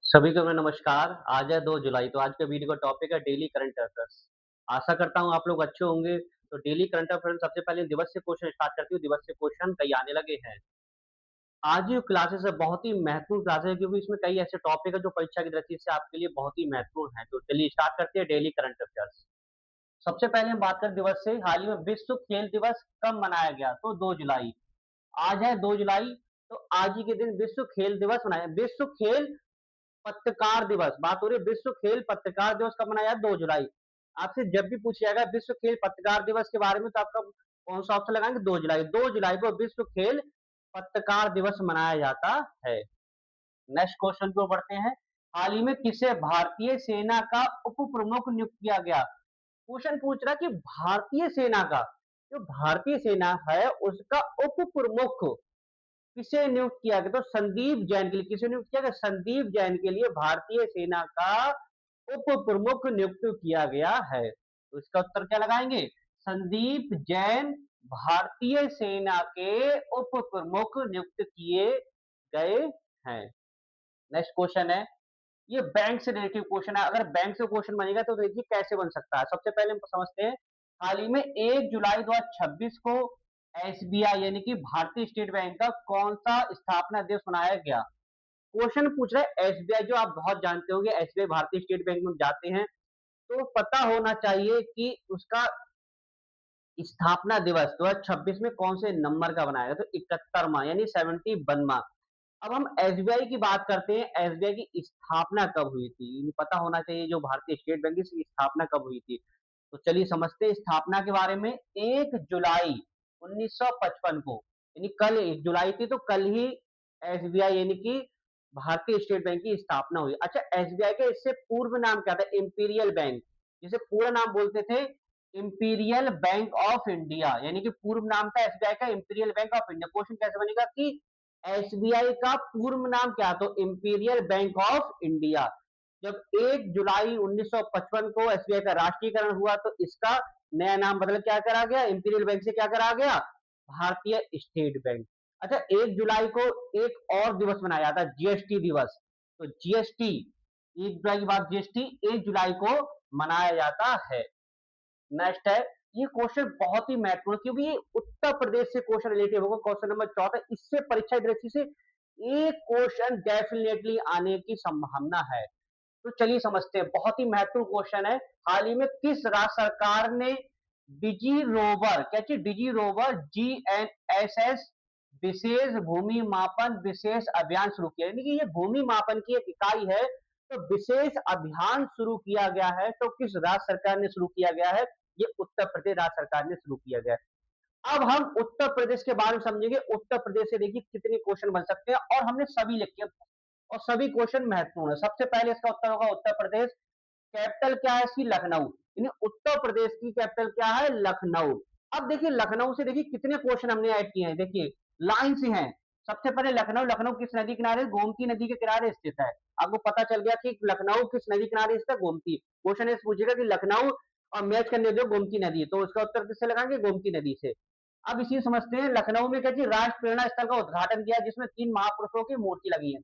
सभी को मैं नमस्कार। आज है 2 जुलाई, तो आज का वीडियो का टॉपिक है डेली करंट अफेयर्स। आशा करता हूँ आप लोग अच्छे होंगे। तो डेली करंट अफेयर्स सबसे पहले दिवस से क्वेश्चन स्टार्ट करती हूँ। दिवस से क्वेश्चन कई आने लगे हैं। आज जो क्लासेस है बहुत ही महत्वपूर्ण क्लासेस है, क्योंकि इसमें कई ऐसे टॉपिक है जो परीक्षा की दृष्टि से आपके लिए बहुत ही महत्वपूर्ण है। तो चलिए स्टार्ट करते हैं डेली करंट अफेयर्स। सबसे पहले हम बात करें दिवस से। हाल ही में विश्व खेल दिवस कब मनाया गया? तो 2 जुलाई। आज है 2 जुलाई। तो आज ही के दिन विश्व खेल दिवस मनाया। विश्व खेल पत्रकार दिवस, बात हो रही है विश्व खेल पत्रकार दिवस कब मनाया? 2 जुलाई। आपसे जब भी पूछा जाएगा विश्व खेल पत्रकार दिवस के बारे में, तो आपका कौन सा ऑप्शन लगाएंगे? 2 जुलाई। 2 जुलाई को विश्व खेल पत्रकार दिवस मनाया जाता है। नेक्स्ट क्वेश्चन को बढ़ते हैं। हाल ही में किसे भारतीय सेना का उप प्रमुख नियुक्त किया गया? क्वेश्चन पूछ रहा है कि भारतीय सेना का, जो भारतीय सेना है उसका उप प्रमुख किसे नियुक्त किया गया? तो संदीप जैन के लिए। किसे नियुक्त किया गया? संदीप जैन के लिए भारतीय सेना का उप प्रमुख नियुक्त किया गया है। तो इसका उत्तर क्या लगाएंगे? संदीप जैन भारतीय सेना के उप प्रमुख नियुक्त किए गए हैं। नेक्स्ट क्वेश्चन है, ये बैंक से रिलेटेड क्वेश्चन है। अगर बैंक से क्वेश्चन बनेगा तो देखिए कैसे बन सकता है। सबसे पहले हम समझते हैं। हाल ही में 1 जुलाई 2026 को एसबीआई यानी कि भारतीय स्टेट बैंक का कौन सा स्थापना दिवस मनाया गया? क्वेश्चन पूछ रहा है एसबीआई, जो आप बहुत जानते होंगे। एसबीआई भारतीय स्टेट बैंक में जाते हैं तो पता होना चाहिए कि उसका स्थापना दिवस 2026 में कौन से नंबर का बनाया गया? तो 71वां यानी 71वां। अब हम एसबीआई की बात करते हैं। एसबीआई की स्थापना कब हुई थी? पता होना चाहिए जो भारतीय स्टेट बैंक की इसकी स्थापना कब हुई थी। तो चलिए समझते हैं स्थापना के बारे में। 1 जुलाई 1955 को, यानी कल 1 जुलाई थी, तो कल ही एसबीआई यानी कि भारतीय स्टेट बैंक की स्थापना हुई। अच्छा, एसबीआई का इससे पूर्व नाम क्या था? इंपीरियल बैंक, जिसे पूरा नाम बोलते थे इंपीरियल बैंक ऑफ इंडिया, यानी कि पूर्व नाम था एसबीआई का imperial bank of India. Question कैसे बनेगा कि एसबीआई का पूर्व नाम क्या? तो इंपीरियल बैंक ऑफ इंडिया। जब 1 जुलाई 1955 को एसबीआई का राष्ट्रीयकरण हुआ तो इसका नया नाम बदल क्या करा गया? इंपीरियल बैंक से क्या करा गया? भारतीय स्टेट बैंक। अच्छा, 1 जुलाई को एक और दिवस मनाया जाता है, जीएसटी दिवस। तो जीएसटी, 1 जुलाई के बाद जीएसटी 1 जुलाई को मनाया जाता है। नेक्स्ट है, ये क्वेश्चन बहुत ही महत्वपूर्ण, क्योंकि ये उत्तर प्रदेश से क्वेश्चन रिलेटेड होगा। क्वेश्चन नंबर 14, इससे परीक्षा की दृष्टि से एक क्वेश्चन डेफिनेटली आने की संभावना है। तो चलिए समझते हैं, बहुत ही महत्वपूर्ण क्वेश्चन है। हाल ही में किस राज्य सरकार ने डिजी रोवर, क्या चीज? डिजी रोवर जीएनएसएस विशेष भूमि मापन विशेष अभियान शुरू किया? यानी कि ये भूमि मापन की एक इकाई है, तो विशेष अभियान शुरू किया गया है। तो किस राज्य सरकार ने शुरू किया गया है? ये उत्तर प्रदेश राज्य सरकार ने शुरू किया गया है। अब हम उत्तर प्रदेश के बारे में समझेंगे। उत्तर प्रदेश से देखिए कितने क्वेश्चन बन सकते हैं, और हमने सभी लिखे और सभी क्वेश्चन महत्वपूर्ण है। सबसे पहले इसका उत्तर होगा उत्तर प्रदेश। कैपिटल क्या है इसकी? लखनऊ। यानी उत्तर प्रदेश की कैपिटल क्या है? लखनऊ। अब देखिए लखनऊ से देखिए कितने क्वेश्चन हमने ऐड किए हैं। देखिए लाइन से हैं। सबसे पहले लखनऊ, लखनऊ किस नदी किनारे? गोमती नदी के किनारे स्थित है। आपको पता चल गया कि लखनऊ किस नदी किनारे स्थित है? गोमती। क्वेश्चन इस पूछेगा कि लखनऊ और मैच करने जो गोमती नदी है, तो उसका उत्तर किससे लगाएंगे? गोमती नदी से। अब इसी समझते हैं, लखनऊ में क्या चीज? राष्ट्र प्रेरणा स्थल का उद्घाटन किया, जिसमें 3 महापुरुषों की मूर्ति लगी है।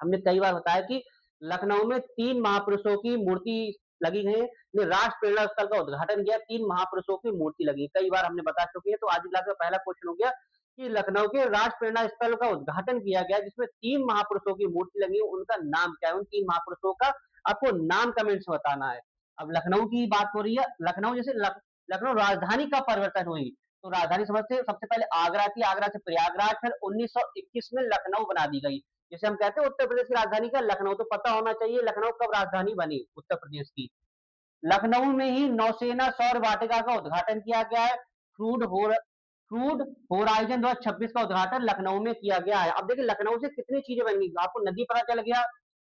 हमने कई बार बताया कि लखनऊ में 3 महापुरुषों की मूर्ति लगी है। राष्ट्र प्रेरणा स्थल का उद्घाटन किया, 3 महापुरुषों की मूर्ति लगी, कई बार हमने बता चुके हैं। तो आज क्लास का पहला क्वेश्चन हो गया कि लखनऊ के राष्ट्र प्रेरणा स्थल का उद्घाटन किया गया, जिसमें 3 महापुरुषों की मूर्ति लगी है। उनका नाम क्या है? उन 3 महापुरुषों का आपको नाम कमेंट्स में बताना है। अब लखनऊ की बात हो रही है। लखनऊ जैसे लखनऊ राजधानी का परिवर्तन हुई, तो राजधानी समझते हैं। सबसे पहले आगरा थी, आगरा से प्रयागराज, फिर 1921 में लखनऊ बना दी गई। जैसे हम कहते हैं उत्तर प्रदेश की राजधानी का लखनऊ, तो पता होना चाहिए लखनऊ कब राजधानी बनी उत्तर प्रदेश की। लखनऊ में ही नौसेना सौर वाटिका का उद्घाटन किया गया है। क्रूड होराइजन 2026 का उद्घाटन लखनऊ में किया गया है। अब देखिए लखनऊ से कितनी चीजें बन गई। आपको नदी पता चल गया,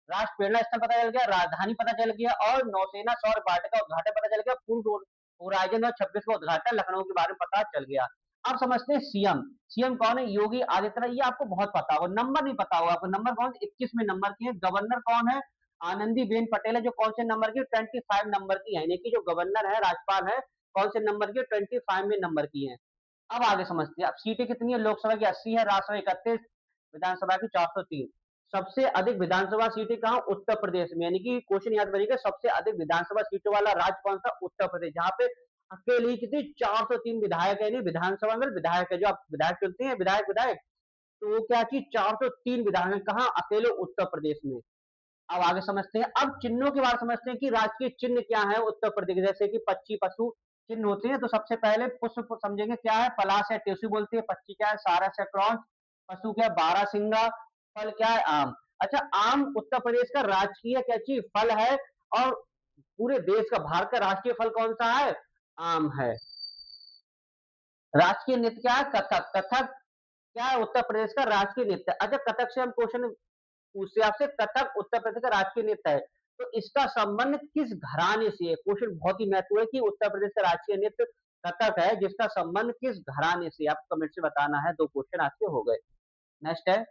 राष्ट्र प्रेरणा स्थल पता चल गया, राजधानी पता चल गया, और नौसेना सौर वाटिका उद्घाटन पता चल गया। क्रूड होराइजन 2026 का उद्घाटन लखनऊ के बारे में पता चल गया। अब समझते हैं सीएम। सीएम कौन है? योगी आदित्यनाथ। ये आपको बहुत पता होगा, नंबर नहीं पता होगा आपको। नंबर कौन? 21 में नंबर की है। गवर्नर कौन है? आनंदी बेन पटेल है, जो कौन से नंबर की? 25 नंबर की है। यानी कि जो गवर्नर है, राज्यपाल है, कौन से नंबर की? 25 में नंबर की है। अब आगे समझते हैं। अब सीटें कितनी है? लोकसभा की 80 है, राज्यसभा 31, विधानसभा की 403। सबसे अधिक विधानसभा सीटें कहाँ? उत्तर प्रदेश में, यानी कि क्वेश्चन याद रखिएगा, सबसे अधिक विधानसभा सीटों वाला राज्य कौन सा? उत्तर प्रदेश, जहाँ पे अकेले ही कितनी 403 विधायक है, नहीं विधानसभा में विधायक है, जो आप विधायक चुनते हैं विधायक विधायक, तो वो क्या चीज 403 विधायक कहाँ? अकेले उत्तर प्रदेश में। अब आगे समझते हैं, अब चिन्हों के बारे में समझते हैं कि राजकीय चिन्ह क्या है उत्तर प्रदेश, जैसे कि पक्षी पशु चिन्ह होते हैं, तो सबसे पहले पुष्प समझेंगे क्या है? पलाश या टेसु बोलते हैं। पक्षी क्या है? सारस या क्रॉस। पशु क्या है? बारहसिंगा। फल क्या है? आम। अच्छा, आम उत्तर प्रदेश का राजकीय क्या चीज? फल है। और पूरे देश का, भारत का राष्ट्रीय फल कौन सा है? आम है। राजकीय नृत्य क्या है? कथक। कथक क्या है? उत्तर प्रदेश का राजकीय नृत्य। अच्छा, कथक से हम क्वेश्चन पूछते हैं आपसे, कथक उत्तर प्रदेश का राजकीय नृत्य है, तो इसका संबंध किस घराने से है? क्वेश्चन बहुत ही महत्वपूर्ण है कि उत्तर प्रदेश का राजकीय नृत्य कथक है, जिसका संबंध किस घराने से? आपको कमेंट से बताना है। 2 क्वेश्चन आपके हो गए। नेक्स्ट है,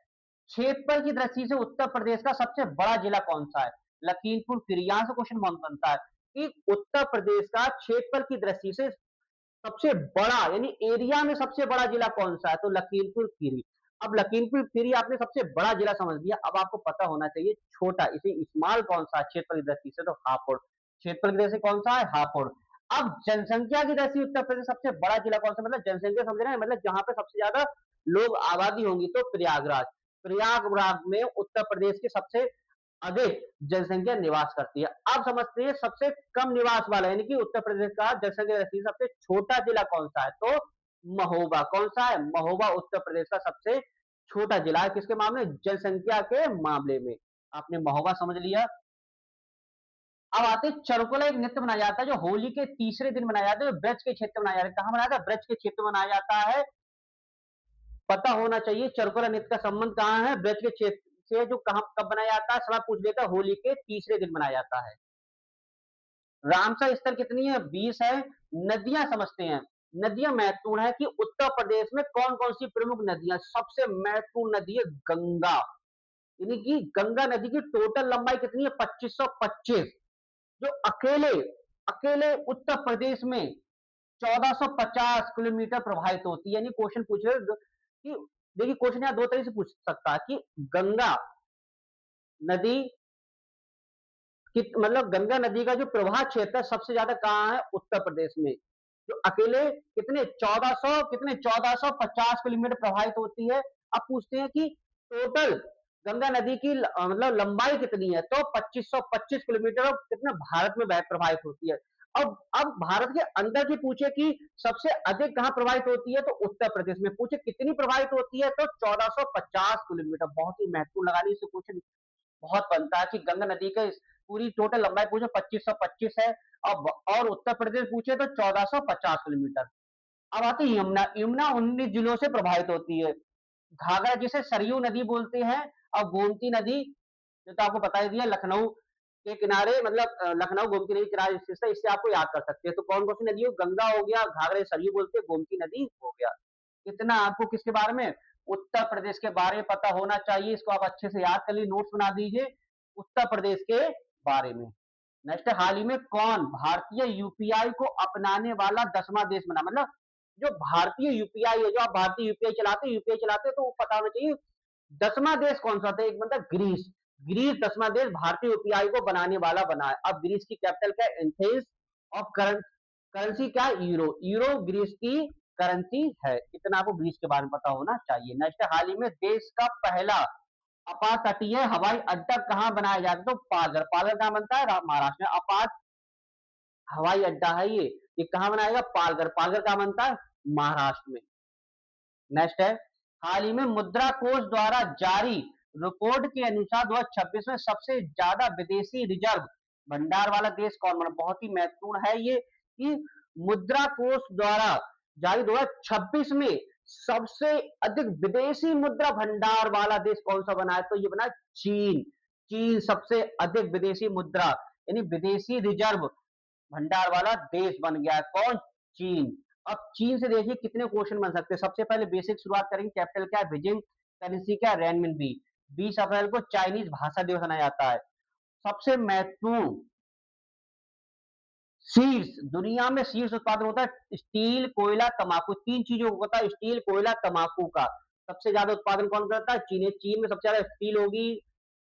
क्षेत्रफल की दृष्टि से उत्तर प्रदेश का सबसे बड़ा जिला कौन सा है? लखीमपुर खीरी। यहां से क्वेश्चन बनता है कि उत्तर प्रदेश का क्षेत्रफल की दृष्टि से सबसे बड़ा, यानी एरिया में सबसे बड़ा जिला कौन सा है? तो लखीमपुर खीरी। अब लखीमपुर खीरी आपने सबसे बड़ा जिला समझ लिया, अब आपको पता होना चाहिए छोटा, इसे इस्तेमाल कौन सा है क्षेत्रफल की दृष्टि से? तो हापुड़। क्षेत्रफल की दृष्टि से कौन सा है? हापुड़। अब जनसंख्या की दृष्टि उत्तर प्रदेश सबसे बड़ा जिला कौन सा? मतलब जनसंख्या समझ रहे हैं, मतलब जहां पे सबसे ज्यादा लोग आबादी होंगी, तो प्रयागराज। प्रयागराज में उत्तर प्रदेश के सबसे अधिक जनसंख्या निवास करती है। अब समझते हैं सबसे कम निवास वाला, यानी कि उत्तर प्रदेश का जनसंख्या सबसे छोटा जिला कौन सा है? तो महोबा। कौन सा है? महोबा उत्तर प्रदेश का सबसे छोटा जिला है। किसके मामले? जनसंख्या के मामले में। आपने महोबा समझ लिया। अब आते हैं, चरकुला एक नृत्य मनाया जाता है जो होली के तीसरे दिन मनाया जाता है, जो ब्रज के क्षेत्र में मनाया जाता है। कहां मनाया जाता है? ब्रज के क्षेत्र में मनाया जाता है। पता होना चाहिए चरकुला नृत्य का संबंध कहां है? ब्रज के क्षेत्र से। जो कहां कब बनाया जाता है? सवाल पूछ लेता है, होली के तीसरे दिन मनाया जाता है। रामसर स्थल कितनी है? 20 है। नदियां समझते हैं, नदियां महत्वपूर्ण है कि उत्तर प्रदेश में कौन कौन सी प्रमुख नदियां? सबसे महत्वपूर्ण नदी है गंगा, यानी कि गंगा नदी की टोटल लंबाई कितनी है? 2525, जो अकेले अकेले उत्तर प्रदेश में 1450 किलोमीटर प्रवाहित होती है। यानी क्वेश्चन पूछे कि, देखिए क्वेश्चन यहाँ दो तरह से पूछ सकता है कि गंगा नदी मतलब गंगा नदी का जो प्रवाह क्षेत्र है सबसे ज्यादा कहाँ है? उत्तर प्रदेश में, जो अकेले कितने 1450 किलोमीटर प्रवाहित होती है। अब पूछते हैं कि टोटल गंगा नदी की मतलब लंबाई कितनी है? तो 2525 किलोमीटर, कितना भारत में प्रवाहित होती है। अब भारत के अंदर की पूछे कि सबसे अधिक कहां प्रवाहित होती है? तो उत्तर प्रदेश में। पूछे कितनी प्रवाहित होती है? तो 1450 किलोमीटर। बहुत ही महत्वपूर्ण लगाने से क्वेश्चन बहुत बनता है कि गंगा नदी का पूरी टोटल लंबाई पूछे 2525 है, और उत्तर प्रदेश पूछे तो 1450 किलोमीटर। अब आती है यमुना। यमुना 19 जिलों से प्रभावित होती है। घाघरा जिसे सरयू नदी बोलते हैं, और गोमती नदी, जो तो आपको बता ही दिया, लखनऊ के किनारे, मतलब लखनऊ गोमती नदी किनारे स्थित है, इससे आपको याद कर सकते हैं। तो कौन कौन सी नदी हो? गंगा हो गया, घाघरा सरयू बोलते हैं, गोमती नदी हो गया। इतना आपको किसके बारे में? उत्तर प्रदेश के बारे में पता होना चाहिए। इसको आप अच्छे से याद कर लीजिए, नोट्स बना दीजिए उत्तर प्रदेश के बारे में। नेक्स्ट, हाल ही में कौन भारतीय यूपीआई को अपनाने वाला 10वां देश बना? मतलब जो भारतीय यूपीआई है, जो आप भारतीय यूपीआई चलाते तो पता होना चाहिए 10वां देश कौन सा था? एक मतलब ग्रीस। ग्रीस 10वां देश भारतीय यूपीआई को बनाने वाला बना है। अब ग्रीस की कैपिटल क्या है? एथेंस। और करेंसी क्या है? यूरो। यूरो ग्रीस की करेंसी है। इतना आपको ग्रीस के बारे में पता होना चाहिए। नेक्स्ट, हाल ही में देश का पहला अपातटीय हवाई अड्डा कहां बनाया जाता है? तो पालघर। पालघर कहां बनता है? महाराष्ट्र में। अपात हवाई अड्डा है ये कहां बनाएगा? पालघर। पालघर कहां बनता है? महाराष्ट्र में। नेक्स्ट है, हाल ही में मुद्रा कोष द्वारा जारी रिपोर्ट के अनुसार 2026 में सबसे ज्यादा विदेशी रिजर्व भंडार वाला देश कौन बना? बहुत ही महत्वपूर्ण है ये कि मुद्रा कोष द्वारा जारी 2026 में सबसे अधिक विदेशी मुद्रा भंडार वाला देश कौन सा बना है? तो ये बना चीन। चीन सबसे अधिक विदेशी मुद्रा, यानी विदेशी रिजर्व भंडार वाला देश बन गया है। कौन? चीन। अब चीन से देखिए कितने क्वेश्चन बन सकते हैं। सबसे पहले बेसिक शुरुआत करेंगे। कैपिटल क्या है? बीजिंग। करेंसी क्या है? रेनमिनबी। 20 अप्रैल को चाइनीज भाषा दिवस मनाया जाता है। सबसे महत्वपूर्ण शीर्ष, दुनिया में शीर्ष उत्पादन होता है स्टील, कोयला, तंबाकू। तीन चीजों को होता है, स्टील, कोयला, तंबाकू का। सबसे ज्यादा उत्पादन कौन करता है? चीन है। चीन में सबसे ज्यादा स्टील होगी,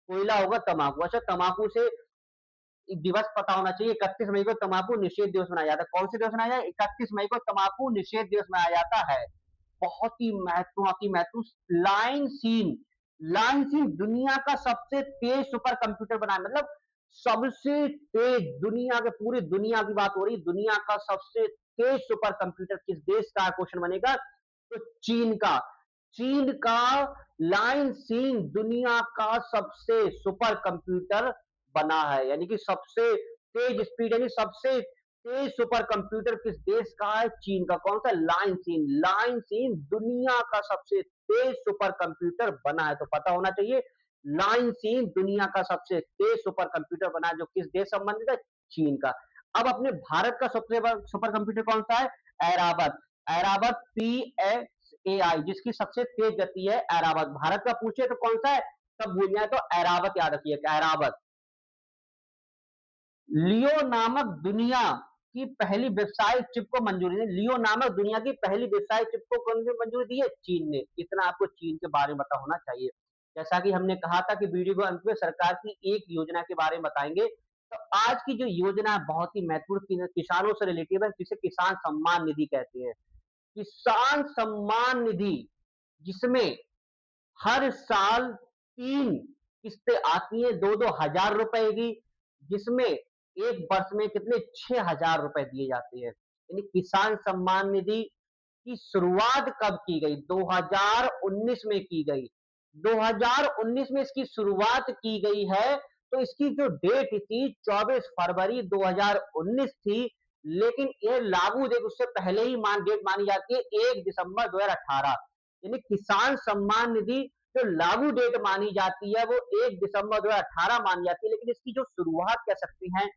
कोयला होगा, तंबाकू। अच्छा, तंबाकू से एक दिवस पता होना चाहिए, 31 मई को तंबाकू निषेध दिवस मनाया जाता है। कौन से दिवस मनाया जाता है? 31 मई को तंबाकू निषेध दिवस मनाया जाता है। बहुत ही महत्वपूर्ण लाइन सीन। लाइन सीन दुनिया का सबसे तेज सुपर कंप्यूटर बनाया, मतलब सबसे तेज, दुनिया के, पूरी दुनिया की बात हो रही, दुनिया का सबसे तेज सुपर कंप्यूटर किस देश का? क्वेश्चन बनेगा तो चीन का। चीन का लाइन सीन दुनिया का सबसे सुपर कंप्यूटर बना है, यानी कि सबसे तेज स्पीड, यानी सबसे तेज सुपर कंप्यूटर किस देश का है? चीन का। कौन सा? Line scene. लाइन सीन दुनिया का सबसे तेज सुपर कंप्यूटर बना है, तो पता होना चाहिए लाइन सीन दुनिया का सबसे तेज सुपर कंप्यूटर बना है, जो किस देश संबंधित है? चीन का। अब अपने भारत का सबसे बड़ा सुपर कंप्यूटर कौन सा है? ऐरावत। ऐरावत PSAI, जिसकी सबसे तेज गति है ऐरावत। भारत का पूछे तो कौन सा है, तब भूल जाए तो ऐरावत याद रखिए, ऐरावत। लियो नामक दुनिया की पहली व्यवसायिक चिप को मंजूरी दी। लियो नामक दुनिया की पहली व्यवसायिक चिप को कौन ने मंजूरी दी है? चीन ने। इतना आपको चीन के बारे में पता होना चाहिए। जैसा कि हमने कहा था कि वीडियो के अंत में सरकार की एक योजना के बारे में बताएंगे, तो आज की जो योजना है बहुत ही महत्वपूर्ण, किसानों से रिलेटेड है, जिसे किसान सम्मान निधि कहते हैं। किसान सम्मान निधि, जिसमें हर साल 3 किस्तें आती हैं, 2-2 हजार रुपए की, जिसमें एक वर्ष में कितने? 6 हजार रुपए दिए जाते हैं। यानी किसान सम्मान निधि की शुरुआत कब की गई? 2019 में की गई। 2019 में इसकी शुरुआत की गई है, तो इसकी जो डेट थी 24 फरवरी 2019 थी, लेकिन ये लागू डेट उससे पहले ही डेट मानी जाती है 1 दिसंबर 2018। यानी किसान सम्मान निधि जो लागू डेट मानी जाती है वो 1 दिसंबर 2018 मानी जाती है, लेकिन इसकी जो शुरुआत कह सकते हैं,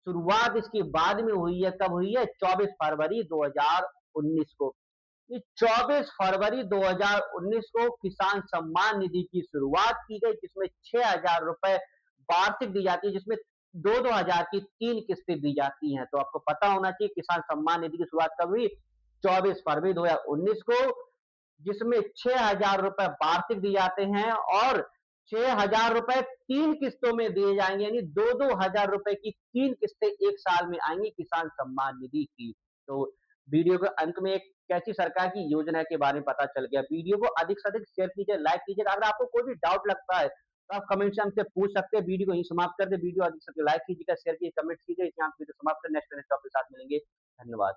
शुरुआत इसकी बाद में हुई है। कब हुई है? 24 फरवरी 2019 को। 24 फरवरी 2019 को किसान सम्मान निधि की शुरुआत की गई, जिसमें 6 हजार रुपए वार्षिक दी जाती है, जिसमें 2-2 हजार की 3 किस्तें दी जाती हैं। तो आपको पता होना चाहिए किसान सम्मान निधि की शुरुआत कब हुई? 24 फरवरी 2019 को, जिसमें 6 हजार रुपए वार्षिक दिए जाते हैं, और 6 हजार रुपए 3 किस्तों में दिए जाएंगे, यानी 2-2 हजार रुपए की 3 किस्तें एक साल में आएंगी किसान सम्मान निधि की। तो वीडियो के अंत में एक कैसी सरकार की योजना के बारे में पता चल गया। वीडियो को अधिक से अधिक शेयर कीजिए, लाइक कीजिए। अगर आपको कोई भी डाउट लगता है तो आप कमेंट से हमसे पूछ सकते हैं। वीडियो को यहीं समाप्त कर दे। वीडियो अधिक से अधिक लाइक कीजिएगा, शेयर कीजिए, कमेंट कीजिए। यहाँ वीडियो समाप्त कर, नेक्स्ट टॉपिक के साथ मिलेंगे। धन्यवाद।